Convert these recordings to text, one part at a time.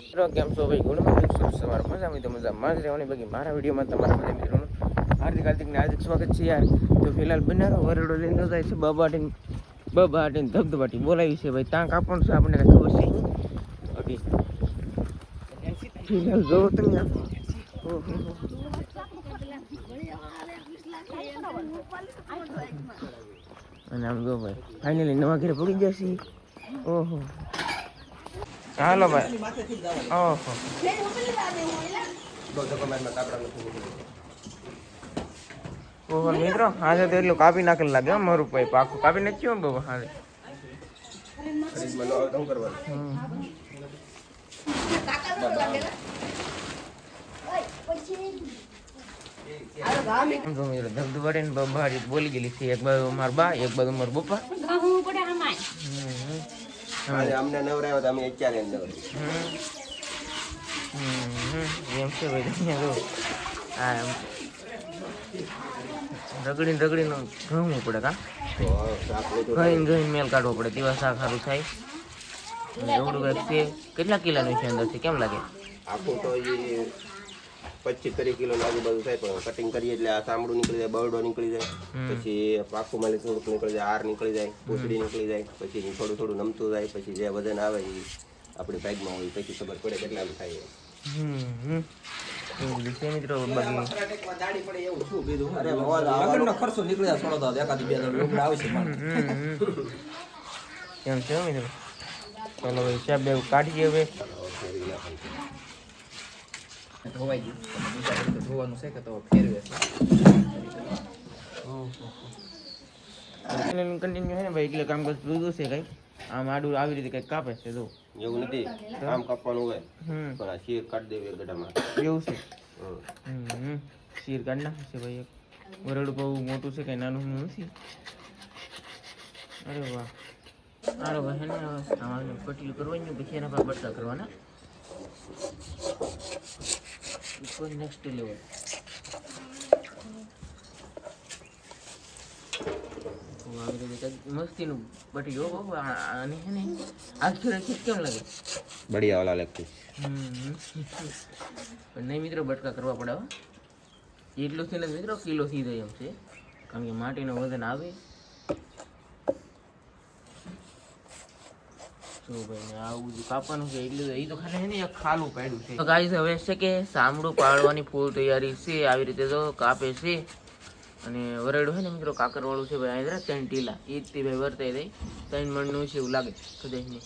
કેમ છો ભાઈ? ગુડ મોર્નિંગ, શુભ સવાર. મજામાં તો મજામાં જ રહેવાની. બાકી મારા વિડીયોમાં તમારા બધા મિત્રોનું હાર્દિક સ્વાગત છે યાર. તો ફિલહાલ બનારો વરડો લઈને જાય છે બબાટીને ધબધબાટી બોલાવી છે ભાઈ. ત્યાં કાપવાનું છે આપણને કઈ ખબર છે બાકી ફિલહાલ જોવો તમે. અને આમ જો ભાઈ ફાઇનલી નવા ઘરે પડી જશે. ઓહો હાલો ભાઈ. ઓહો ઓહો મિત્રો આજે તો એટલું કાપી નાખેલ લાગે મારું પાઇપ આખું કાપી નાખ્યું બાબા. હાલે ધબધબાટી ને બહારી બોલી ગયેલી છે. એક બાજુ મારા બા, એક બાજુ મારા પપ્પા. અમને નવરાયો તો અમે અત્યારે એમ છે ભાઈ. હા એમ રગડીને ઘઉં પડે કા ઘઈને મેલ કાઢવો પડે તેવા શાક સારું થાય. એવડું કંઈક છે. કેટલા કિલોનું છે અંદરથી કેમ લાગે? આખું તો 25-30 કિલો આજુબાજુ થાય, પણ કટિંગ કરીએ એટલે આ ચામડું નીકળી જાય, બરડો નીકળી જાય, પછી પાકું માલી થોડુંક નીકળી જાય, હાર નીકળી જાય, પૂછડી નીકળી જાય, પછી થોડું નમતું જાય, પછી જે વજન આવે એ આપણી ભાગમાં હોય પછી ખબર પડે કેટલાનું થાય. મિત્રો ખર્ચો નીકળી જાય થોડો એકાદ 2 આવશે કેમ છે મિત્રો? ચાલો ભાઈ સાહેબ બે કાઢીએ હવે. ધોવાઈ ગયું ધોવાનું છે કે તો ફેરવે કન્ટિન્યુ છે ને ભાઈ એટલે કામ કરતું જુદું છે કઈ. આમ આડું આવી રીતે કઈક કાપે છે જો. એવું નથી આમ કાપવાનું હોય પણ આ શીર કાઢી દેવી ગડામાં એવું છે. શીર કાઢી નાખે છે ભાઈ. એક વરડું બહુ મોટું છે કઈ નાનું નથી. અરે વાહ. અરે ભાઈ ને આમાં પટીલું કરવાનું પછી એના પર બટકા કરવાના. નેક્સ્ટ લેવલ મસ્તીનું બટી ગયો અને હે ને આખી કેમ લાગે? બઢિયા વાલા લાગતી. પણ નહીં મિત્રો બટકા કરવા પડે. એટલું થી ને મિત્રો કિલો થઈ જાય એમ છે, કારણ કે માટીનું વજન આવે. આવું કાપવાનું છે એટલે એ તો ખાલી ને ખાલું પાડ્યું છે. ગાઈસ હવે છે કે સામડું પાડવાની ફૂલ તૈયારી છે. આવી રીતે તો કાપે છે અને વરેડું છે ને મિત્રો કાકર વાળું છે ભાઈ. અહીં 3 ટીલા એ જ તે ભાઈ વર્તાઈ દઈ 3 મણનું છે એવું લાગે કદાચ નહીં.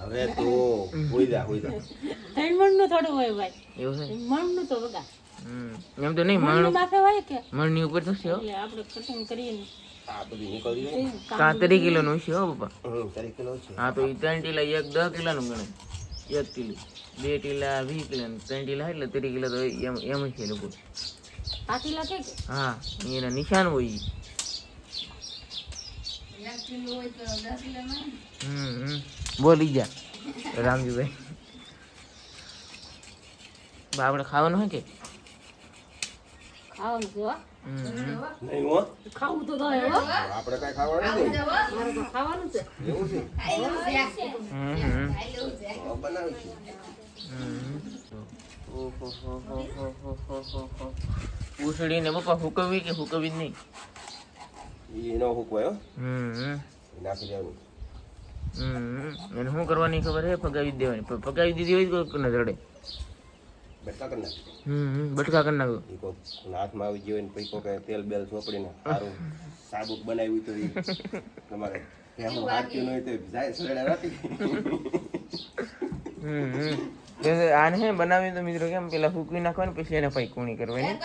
હવે તો હોઈ જા 3 મણનું થોડું હોય ભાઈ. એવું છે મણનું તો બગા એમ તો નહીં. મણ માથે હોય કે મણની ઉપર તો છે એટલે આપણે કટિંગ કરીએ આ બધી નીકળી જાય. 30 કિલોનું છે હો બાપા. 30 કિલો છે. હા તો એ 3 ટીલા એક 10 કિલોનું ગણે. 1 ટીલું 2 ટીલા 20 કિલો 3 ટીલા એટલે 30 કિલો તો એમ જ છે લોકો. પાકી લાગે કે હા એના નિશાન હોય. 1 કિલો હોય તો 10 કિલો નહીં. બોલી જા રામજીભાઈ. આપણે ખાવાનું હોય કે ખાવાનું છે નહીં હો ખાવું તો થાય હો. આપણે કઈ ખાવાનું નથી. મારે તો ખાવાનું છે. એવું છે બનાવી છે. પૂછડી ને પપ્પા હુકવી કે હુકવી જ નહીં? ઈ નો હુકવાય હો. નાખી દેવાનું. એને શું કરવાની ખબર છે? પગાવી જ દેવાની. પગાવી દીધી હોય તો ન જડે. બટકા કરી નાખ. બટકા કરી નાખો. ઈ કોક હાથમાં આવી ગયો ને પછી કોક તેલ બેલ ચોપડીને સારું સાબુક બનાવ્યું તો ઈ તમારે એનું હાથ્યું નહીં તો જાય સરેડા રાતી. આને હે બનાવી તો મિત્રો કેમ પેલા ફૂકવી નાખવાની પછી એને પૈ કુણી કરવાની.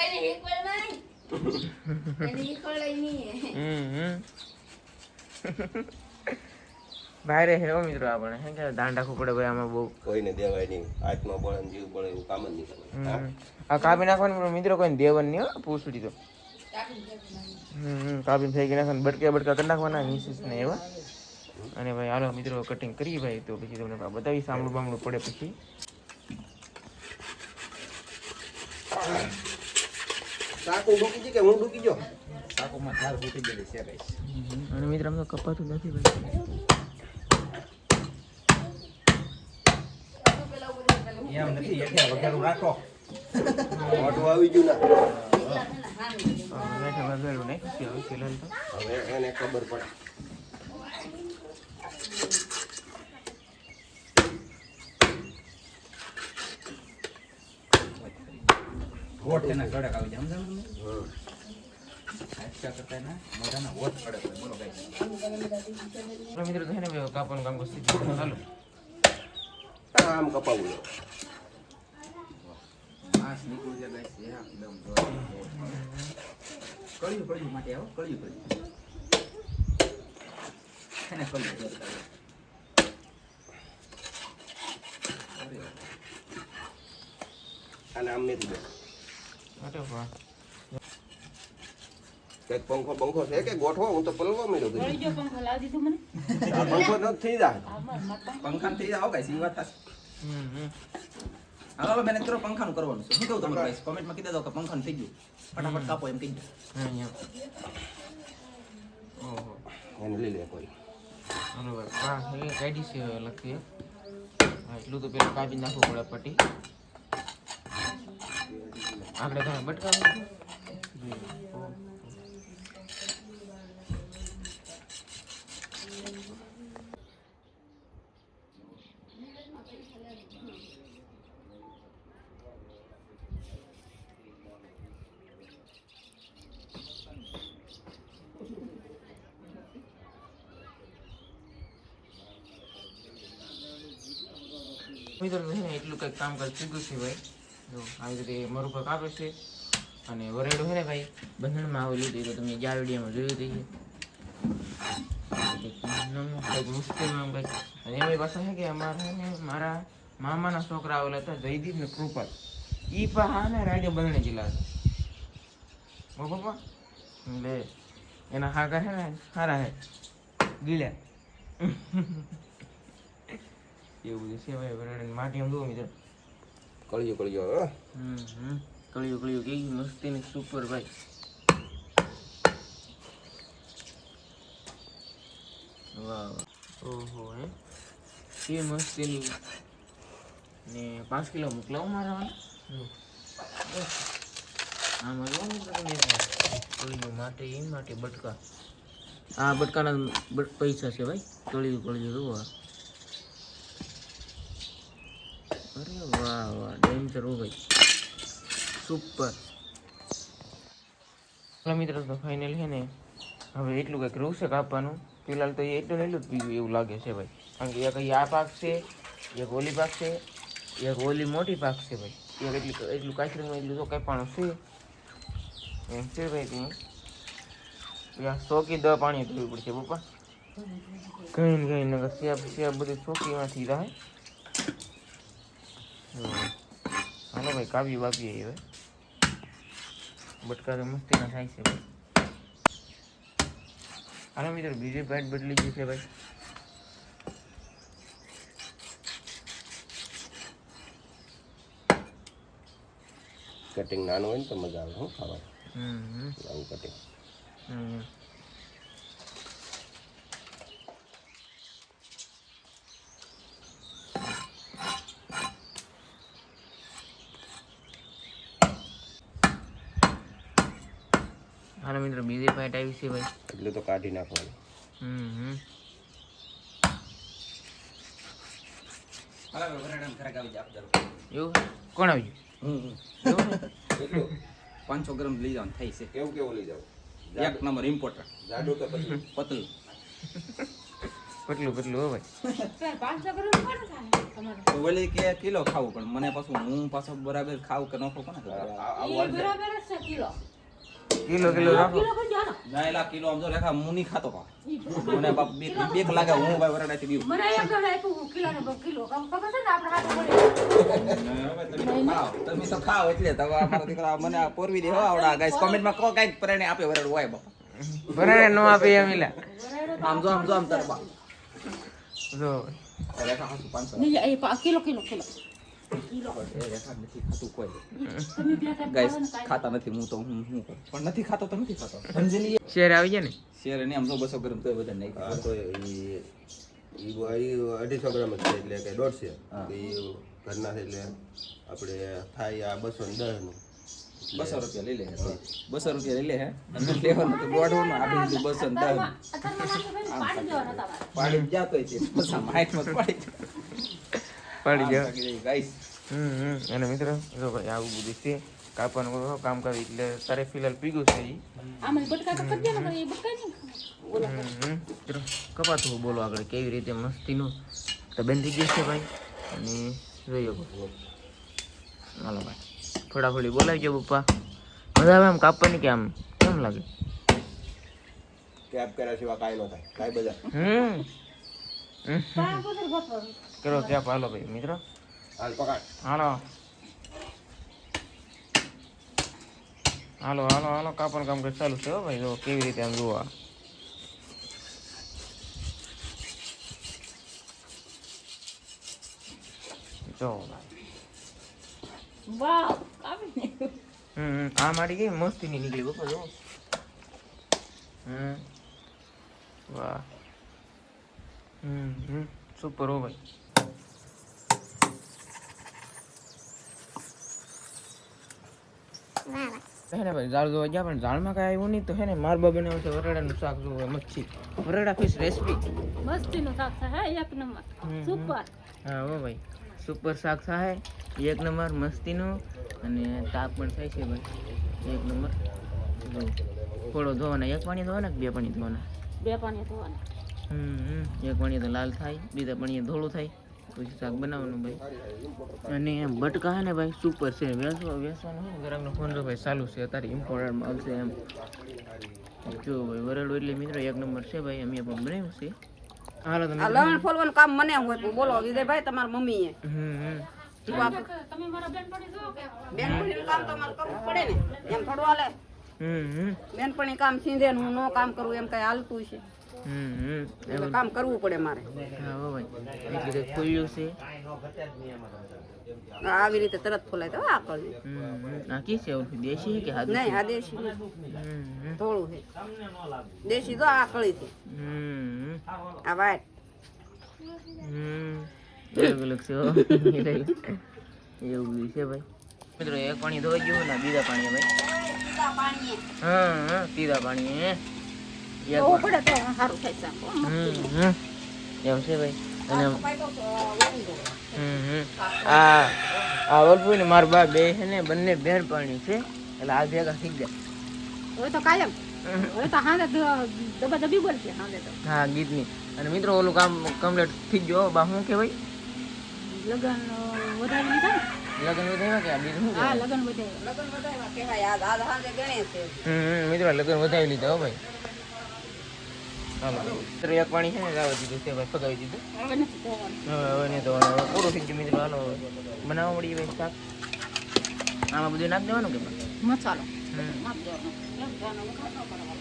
ભાઈ હે મિત્રો આપણે હે કે દાંડ રાખવું પડે ભાઈ. આમાં બહુ કોઈને દેવાય નહીં. હાથમાં બળે ને જીવ બળે એવું કામ જ નહીં કરે. આ કાપી નાખવાની મિત્રો કોઈને દેવાનું નહીં હો. પૂછડી તો કાપીને થઈ ગઈ નાખવાની. બટકા કરી નાખવાના નીસીસ ને એવા. અને ભાઈ હાલો મિત્રો કટિંગ કરી ભાઈ તો પછી તમને બતાવી સાંભળું બામણું પડે પછી. સાકુ ડૂકી ગઈ કે હું ડૂકી ગયો? સાકોમાં ધાર ફૂટી ગયેલી છે ગાઈસ. અને મિત્ર આમ તો કપાતું નથી ભાઈ. એમ નથી એટલે વઘારું રાખો મોટું આવી ગયું ના મેઠે વગેરું નહીં ખુશી હવે ફિલહાલ તો હવે એને ખબર પડે વોટ એના કડક આવી જાય સમજાણું તમને આટલા કરતા એના મોઢાના વોટ કડક હોય બોલો ગાઈસ મિત્રો તો હે ને કાપવાનું કામ કરશે ચાલો આમ કપાવું લો માંસ નીકળું છે ગાઈસ એકદમ કળિયું માટે આવો કળિયું એને કળિયું જોરદાર અને આમ મેથી દે અરે વાહ કંઈક પંખો છે કે ગોઠવો હું તો પલવા મળ્યો વળી જો પંખો લાવી દીધું મને આ પંખો ન થઈ જાય પંખાન થઈ જાવ ગાઈસ ઈ વાત થશે હાલો હવે મહેનત કરો પંખાનું કરવાનું છે શું કહું તમારે ગાઈસ કોમેન્ટમાં કહી દેજો કે પંખાનું થઈ ગયું ફટાફટ કાપો એમ કહી દો ઓહો એને લઈ લે કોઈ હાલો ભાઈ હા એ કાઢી છે લખી એટલું તો પેલું કાપી નાખવું પડે પટ્ટી આપણે તમે બટકાવું મિત્રો છે ને એટલું કંઈક કામકાજ ચૂક્યું છે ભાઈ જો આવી રીતે મર ઉપર કાપે છે અને વરેડો છે ને ભાઈ બંધણમાં આવેલું હતું તો તમે જ્યાં વિડીયોમાં જોયું હતું કંઈક મુશ્કેલમાં ભાઈ અને એમાં પાછા છે કે અમારા ને મારા મામાના છોકરા આવેલા હતા જયદીપ ને કૃપાલ એ પા ને રાડે બંધણે જિલ્લા હતા પપ્પા એટલે એના હાકર છે ને સારા હે ગીલ્યા એવું બધું છે ભાઈ વરાડે માટી આમ દો મિત્રો કળિયો કળિયું કેવી મસ્તી ની સુપર ભાઈ વાહ ઓહો હે કે મસ્તી ની ને 5 કિલો મોકલાવ મારવા આમાં લો કળિયું માટે બટકા આ બટકાના પૈસા છે ભાઈ કળિયું જોવા અરે વાહ વાહ ડેન્જર હો ભાઈ સુપર મિત્રો તો ફાઇનલ છે ને હવે એટલું કંઈક રહું છે કાપવાનું ફિલહાલ તો એટલું જ પીવું એવું લાગે છે ભાઈ કારણ કે એક આ પાક છે એક ઓલી પાક છે એક ઓલી મોટી પાક છે ભાઈ એક એટલું કાચરીમાં એટલું તો કાપવાનું છે એમ છે ભાઈ ત્યાં 100 કે 10 પાણી પીવું પડશે પપ્પા કઈ ને કઈ નગર સિયાબ બધું ચોકીમાંથી રહે હાલો ભાઈ કાપી વાપીએ હવે બટકા તો મસ્તીના થાય છે ભાઈ હાલો મિત્રો બીજી પેટ બદલી ગઈ છે ભાઈ કટિંગ નાનું હોય ને તો મજા આવે હું ખાવાનું નાનું કટિંગ હાલો મિત્રો બીજી પેટ આવી છે ભાઈ એટલે તો કાઢી નાખવાનું હાલો વરાડાને ખરાક આવી જાય આપજો એવું કોણ આવ્યું કેટલું 500 ગ્રામ લઈ જવાનું થઈ છે કેવું લઈ જાવ એક નંબર ઇમ્પોર્ટન્ટ જાડું કે પછી પતલું પતલું હો ભાઈ 500 ગ્રામ કોણ ખાય તમારે તો ઓલી કે કિલો ખાવું પણ મને પાછું હું પાછો બરાબર ખાવું કે ન ખાવું કોને ખબર? ઈ બરાબર જ છે કિલો કિલો રાખો કિલો કરી જાનો ના એલા કિલો આમ જો લેખા હું નહીં ખાતો પા મને બાપ બેક લાગે હું ભાઈ વરાડાથી બીવું મને એક ઘરે આપ્યું કિલો ને 2 કિલો કામ ખબર છે ને આપણે હાથ પડે તમે તો ખાઓ એટલે તો અમારા દીકરા મને આ પોરવી દે હો આવડા ગાઈસ કોમેન્ટમાં કો કાઈ પ્રેરણા આપે વરાડ હોય બાપા બરાબર નો આપે એમ ઇલા આમ જો આમ તાર બા જો લેખા હાસુ 500 નહીં એ કિલો એ લેખા નથી ખાતું કોઈ તમે બે ગાઈસ ખાતા નથી હું તો હું કરું પણ નથી ખાતો તો નથી ખાતો સમજી લઈએ શેર આવી જાય ને શેર ને આમ જો 200 ગ્રામ તો બધા નહીં આ તો એ ઈ 250 ગ્રામ જ છે એટલે કે 150. તો ઈ ઘરના છે એટલે આપણે થાય આ 210 નું. 200 રૂપિયા લઈ લે 200 રૂપિયા લઈ લે હે અને લેવાનું તો દોઢ નું આપી દીધું 210 પાડી દેવાના તમારે. પાડી જ્યાં તો છે બસ આમ હાઈટમાં પાડી જાવ ગાઈસ અને મિત્રો જો ભાઈ આવું બધું છે કાપવાનું કામ કરી એટલે તારે ફિલહાલ પીગું છે ઈ આમાં બટકા તો કરી દેવાના, એ બટકા નહીં. ઓલા ચલો કપાતું બોલો આગળ કેવી રીતે મસ્તીનું તો બેન થઈ ગઈ છે ભાઈ અને જોઈએ હાલો ભાઈ ફટાફટી બોલાવી જાવ પપ્પા મજા આવે આમ કાપવાની કે આમ કેમ લાગે કેપ કર્યા સિવાય કાંઈ ન થાય કાંઈ બધા પા પોતે ગોઠવો. કરો ક્યાં હાલો ભાઈ મિત્રો હાલ પકડ હાલો હાલો હાલો હાલો કાપવાનું કામ કરી ચાલુ છે હો ભાઈ જો કેવી રીતે આમ જોવા જો વાવ, કાપી નાખ્યું. આ મારી ગઈ મસ્તી ની નીકળી બપા જો વાહ સુપર હો ભાઈ હે ને ભાઈ ઝાડ જોવા ગયા પણ ઝાડમાં કાંઈ આવ્યું નહીં તો હે ને મારબા બનાવે છે વરાડાનું શાક જોવે મચ્છી વરાડા ફિશ રેસીપી મસ્તીનું શાક છે, હે, એક નંબર. સુપર. હા હો ભાઈ સુપર શાક થાય એક નંબર મસ્તીનું અને તાપ પણ થાય છે ભાઈ એક નંબર થોડો ધોવાના એક પાણી ધોવાના કે બે પાણી ધોવાના બે પાણી ધોવાના. એક પાણી તો લાલ થાય બીજા પાણી ધોળું થાય પછી શાક બનાવવાનું ભાઈ અને એમ બટકા હે ને ભાઈ સુપર છે વેસવાનું હોય ને ગરમનો ફોન જો ભાઈ ચાલુ છે અત્યારે ઇમ્પોર્ટન્ટમાં આવશે એમ જો ભાઈ વરેલું એટલે મિત્રો એક નંબર છે ભાઈ અમે પણ બનાવ્યું છે હાલો તમે લવણ ફોલવાનું કામ મને હોય તો બોલો વિજયભાઈ તમારા મમ્મીએ તમે મારા બેનપણી જો કે બેનપણીનું કામ તો મારે કરવું પડે ને એમ થોડું હાલે બેનપણી કામ સીંધે ને હું નો કામ કરું એમ કઈ હાલતું છે એટલે કામ કરવું પડે મારે હા હો ભાઈ એટલે કંઈક ખોલ્યું છે આવી રીતે તરત ફોલાય તો આ કરવું આ કી છે ઓલું દેશી કે હાદું નહીં આ દેશી થોડું છે દેશી તો આ કળી છે આ વાઈટ અલગ અલગ છે હો. એવું બધું છે ભાઈ મિત્રો એક પાણી ધોઈ ગયું ને બીજા પાણી ભાઈ હા તીરા પાણી ધોવું પડે તો સારું થાય શાક. એમ છે ભાઈ અને આ વલ્પુ ને મારા બા બે છે ને બંને બેન પાણી છે એટલે આ ભેગા થઈ ગયા હવે તો કાયમ. હવે તો હાંડે દબા દબી બોલશે હાંડે તો. હા ગીતની અને મિત્રો ઓલું કામ કમ્પ્લીટ થઈ ગયો બા શું કહેવાય લગન વધારી લીધા ને. લગ્ન વધાર્યા કે આ બીજું શું હા, કહેવાય લગન વધારી. લગન વધારવા કહેવાય આ હાંજે ગણે છે મિત્રો લગ્ન વધાવી લીધા હો ભાઈ હાલો મિત્રો એક પાણી છે ને લાવવા દીધું છે ભાઈ ફગાવી દીધું હવે નથી ધોવાનું. હવે નહીં તો હવે પૂરું થઈ ગયું મિત્રો હાલો બનાવવા મળી ભાઈ શાક આમાં બધું નાખી દેવાનું કે ભાઈ? મસાલો નાખી દેવાનો. એમ ધ્યાન વઘાર ન કરવાનો.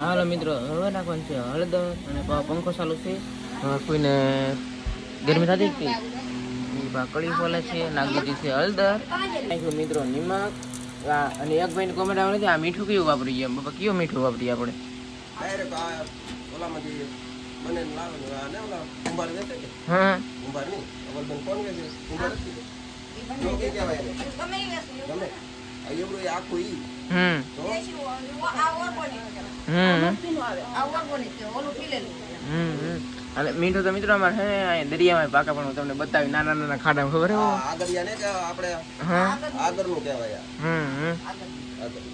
હાલો મિત્રો હવે નાખવાનું છે હળદર અને પંખો ચાલુ છે હવે કોઈને ગરમી થતી હતી કળી ફોલે છે નાખી દીધી છે હળદર નાખ્યું મિત્રો નિમક અને એક ભાઈ કોમેન્ટ આવે છે આ મીઠું કયું વાપરીએ એમ બાપા કયું મીઠું વાપરીએ આપણે ડાયરેક્ટ આ ઓલામાંથી બને લાવવાનું આ ને ઓલા કુંભાર વેચે છે હા કુંભાર નહીં અવલબન કોણ વેચે કુંભાર જ છે જો કે કહેવાય એને ગમે એ વસ્તુ ગમે આ એવડું એ આખું ઈ તો દેશી આ ઓર્ગોનિક મસ્તીનું આવે. આ ઓર્ગોનિક છે ઓલું પીલેલું અને મીઠું તો મિત્રો અમારે હે અહીંયા દરિયામાં પાકા પણ હું તમને બતાવી નાના નાના ખાડામાં ખબર હે આ આગળિયા ને કે આપણે હા આગળનું કહેવાય આ આગળ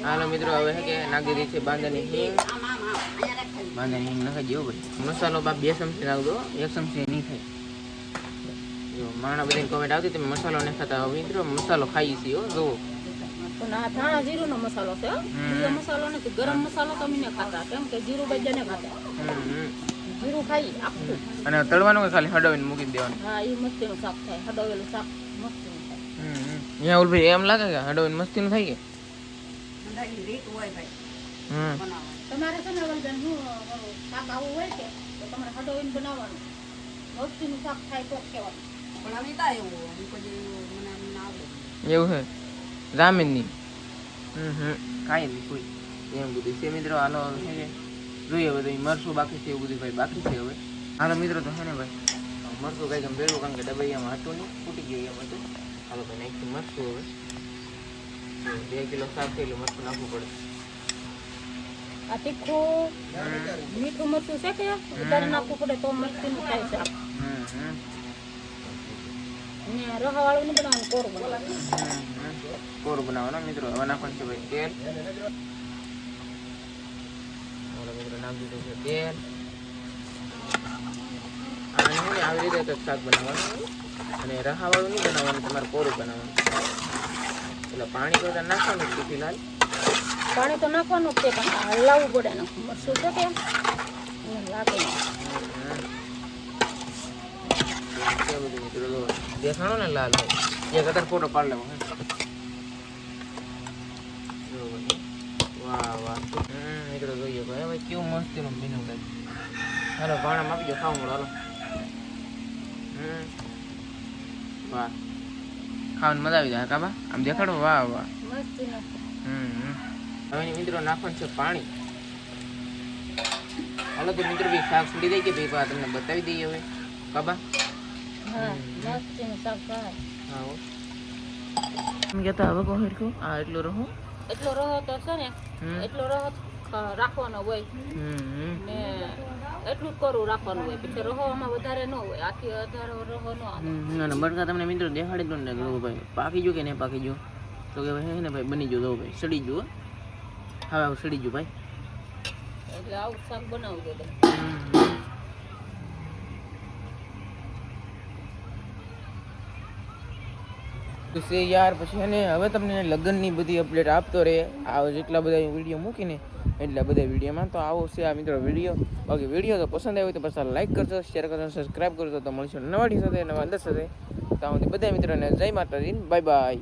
હાલો મિત્રો હવે છે કે નાખી દીધી છે બાંધાની હિંગ આમ આમ આમ અહીંયા રાખી બાંધાની હિંગ નાખી દેવું ભાઈ મસાલો બાપ 2 ચમચી નાખ દો 1 ચમચી નહીં થાય જો માણા બધી કોમેન્ટ આવતી તમે મસાલો નહીં ખાતા હવે મિત્રો મસાલો ખાઈએ છીએ હો જો પણ આ ધાણા જીરુંનો મસાલો છે હો. બીજો મસાલો નથી. ગરમ મસાલો તો અમે ન ખાતા કેમ કે જીરું બજાને ખાતા. જીરું ખાઈ આખું. અને તળવાનું કે ખાલી હડાવીને મૂકી દેવાનું હા, એ મસ્તીનું શાક થાય. હડાવેલું શાક મસ્તીનું થાય. અહીંયા ઓલભાઈ એમ લાગે કે હડાવીને મસ્તીનું થાય કે અંદાજની રીત હોય ભાઈ બનાવવાની. તમારે છે ને વલબેન હું શાક આવું હોય કે તો તમારે હડાવીને બનાવવાનું. મસ્તીનું શાક થાય તો કહેવાનું. પણ અમે તા એવું અમે કોઈ મને આવડે એવું છે જામીન ની ખાઈ લી કોઈ એમ બધું છે મિત્રો. હાલો છે ને જોઈએ બધું મરસું બાકી છે એવું બધું ભાઈ બાકી છે હવે. હાલો મિત્રો તો છે ને ભાઈ મરસું કંઈક આમ ભેળું કારણ કે ડબૈયામાં હતું નહીં ફૂટી ગયું એમ હતું. હાલો ભાઈ નાખી મરસું હવે 2 કિલો શાક છે એટલે મરસું નાખવું પડે. આ તીખું મીઠું મરચું છે કે વધારે નાખવું પડે તો મરચીનું થાય શાક. ને રહાવાળું નહીં બનાવવાનું, કોરું બનાવવાનું. કોરું બનાવવાનું મિત્રો. હવે નાખવાનું છે ભાઈ તેલ. હાલો મિત્રો નાખી દીધું છે તેલ. અને આવી રીતે કંઈક શાક બનાવવાનું અને રહાવાળું નહીં બનાવવાનું, તમારે કોરું બનાવવાનું. એટલે પાણી કરતા નાખવાનું છે ફિલહાલ. પાણી તો નાખવાનું જ છે પણ હલાવવું પડે ને મરચું છે કે લાગે બધું મિત્રો દેખાણો ને લાલ ભાઈ એક અદર ફોટો પાડી લેવો. વાહ વાહ મિત્રો જોઈએ ભાઈ કેવું મસ્ત એનું બીનું કઈ. હાલો ભાણા આપી દો ખાવું મળો. હાલો વાહ ખાવાની મજા આવી જાય કાબા આમ દેખાડો. વાહ વાહ મસ્ત નાખો. હવે મિત્રો નાખવાનું છે પાણી. હાલો તો મિત્રો ભાઈ શાક છોડી દઈ કે ભાઈ તમને બતાવી દઈએ હવે કાબા. હા મસ્ત શાક થાય. હા હો એમ કહેતા હવે કહો હેરખું આ એટલું રહો એટલો રહો તો છે ને એટલો રહો રાખવાનો હોય ને એટલું જ કરું રાખવાનું હોય. પછી રહોમાં વધારે ન હોય, આથી વધારે રહો ન આવે. અને બટકા તમને મિત્રો દેખાડી દો ને ભાઈ પાકી ગયું કે નહીં પાકી ગયું તો કે ભાઈ ને ભાઈ બની ગયું ભાઈ સડી ગયું. હવે સડી ગયું ભાઈ. એટલે આવું શાક બનાવવું જોઈએ. તો છે યાર પછી અને હવે તમને લગ્નની બધી અપડેટ આપતો રહે. આ જેટલા બધા વિડીયો મૂકીને એટલા બધા વિડીયોમાં તો આવો છે આ મિત્રો વિડીયો. બાકી વિડીયો તો પસંદ આવ્યો તો પછી લાઈક કરજો, શેર કરજો, સબસ્ક્રાઈબ કરજો. તો મળીશું નવા વિડીયો સાથે નવા અંદર સાથે. તો બધા મિત્રોને જય માતાજી, બાય બાય.